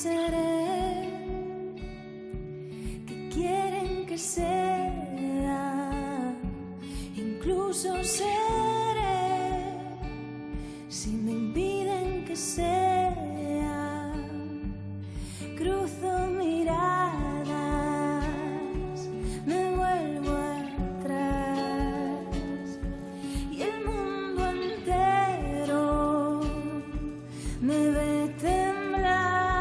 seré, que quieren que sea, incluso seré, si me impiden que sea, cruzo miradas, me vuelvo atrás y el mundo entero me ve temblar,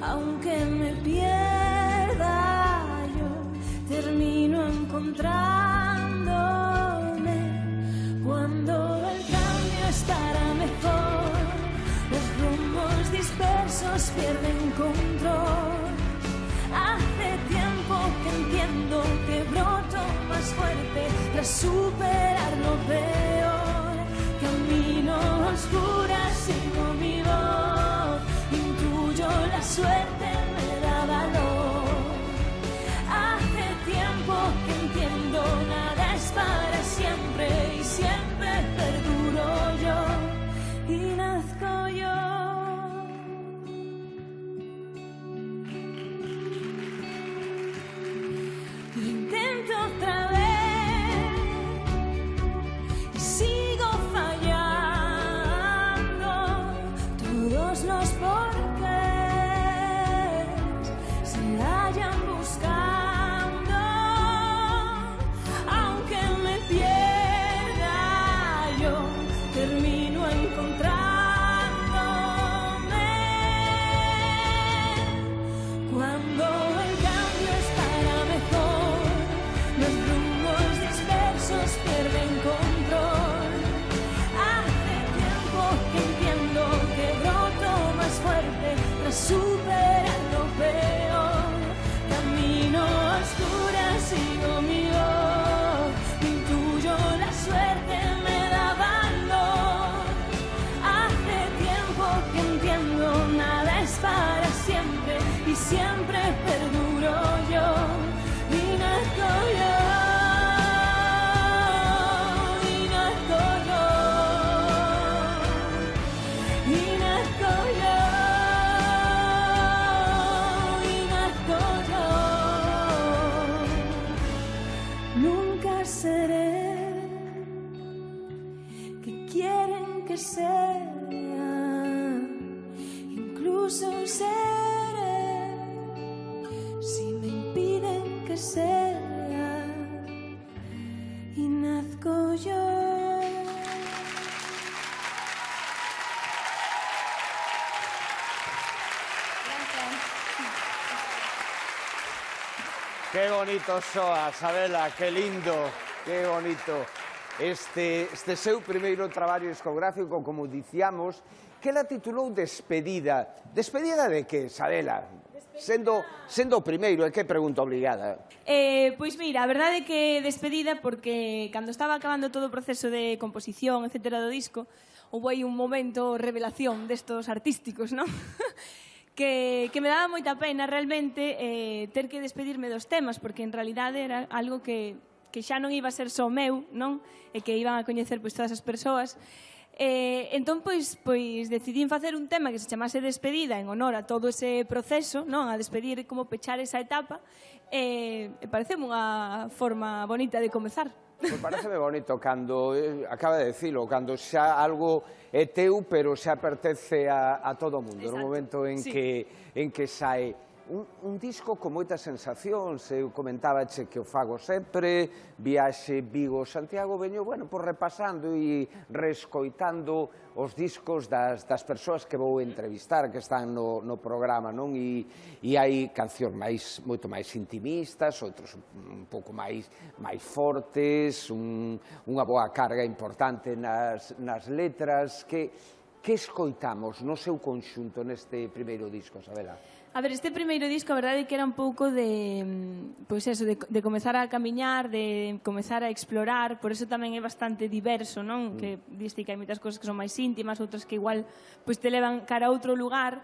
aunque me pierda yo termino encontrándome cuando el cambio estará mejor, los rumbos dispersos pierden control. Hace tiempo que entiendo que broto más fuerte tras superar lo peor. Camino a oscuras, sigo mi voz, intuyo la suerte me da valor. Hace tiempo que entiendo nada es para siempre y siempre perduro yo y nazco yo. Intento otra vez y sigo fallando. Todos los porqués se hallan buscando, aunque me pierda yo termino encontrándome cuando el cambio estará mejor, los rumbos dispersos pierden control. Hace tiempo que entiendo que broto más fuerte tras superar lo peor. Camino a oscuras, sigo mi voz, intuyo la suerte me da valor. Hace tiempo que entiendo nada es para siempre y siempre perduro yo y nazco yo, y nazco yo, y nazco yo, y nazco yo. Nunca seré que quieren que sea, incluso seré, si me impiden que sea, y nazco yo. Qué bonito soa, Sabela, qué lindo, qué bonito. Este seu primeiro traballo discográfico, como dicíamos, que la titulou Despedida. Despedida de que, Sabela? Sendo o primeiro, é que pregunta obligada. Pois mira, a verdade é que despedida porque cando estaba acabando todo o proceso de composición, etcétera, do disco, houve aí un momento revelación destos artísticos, non? que me daba moita pena realmente ter que despedirme dos temas, porque en realidade era algo que xa non iba a ser só meu, non? E que iban a coñecer pois todas as persoas. Entón, pois decidín facer un tema que se chamase Despedida en honor a todo ese proceso, non? A despedir, como pechar esa etapa, e pareceme unha forma bonita de comezar. Pois pareceme bonito cando, acaba de dicilo, cando xa algo é teu, pero xa pertence a todo o mundo. No momento en que sae un disco con moitas sensacións. Eu comentábache que o fago sempre, viaxe Vigo-Santiago, veño, bueno, por repasando e reescoitando os discos das persoas que vou entrevistar, que están no programa, non? E hai cancións moito máis intimistas, outros un pouco máis fortes, unha boa carga importante nas letras. Que escoitamos no seu conxunto neste primeiro disco, Sabela? A ver, este primeiro disco, a verdade é que era un pouco de, pois eso, de comezar a camiñar, de comezar a explorar, por eso tamén é bastante diverso, non? Que diste que hai moitas cosas que son máis íntimas, outras que igual pois te levan cara a outro lugar,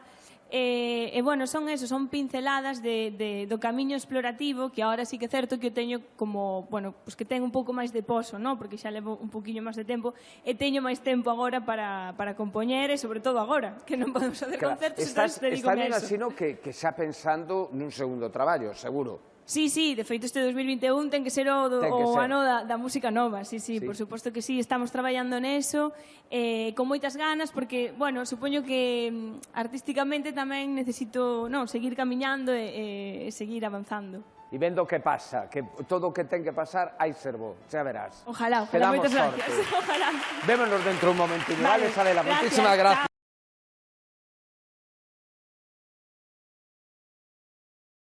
E, bueno, son eso, son pinceladas do camiño explorativo, que agora sí que é certo que eu teño como, bueno, pues que ten un pouco máis de poso, ¿no? Porque xa levo un pouquiño máis de tempo, e teño máis tempo agora para compoñer, e sobre todo agora, que non podemos facer concertos, Estás ben a así, no, que xa pensando nun segundo traballo, seguro. Sí, de feito este 2021 ten que ser o ano da música nova, sí, por suposto que sí, estamos traballando neso, con moitas ganas, porque, bueno, supoño que artísticamente tamén necesito seguir camiñando e seguir avanzando. E vendo que pasa, que todo o que ten que pasar hai ser bo, xa verás. Ojalá, moitas gracias. Ojalá. Vémonos dentro un momento, vale, Sabela, gracias, moitísimas gracias.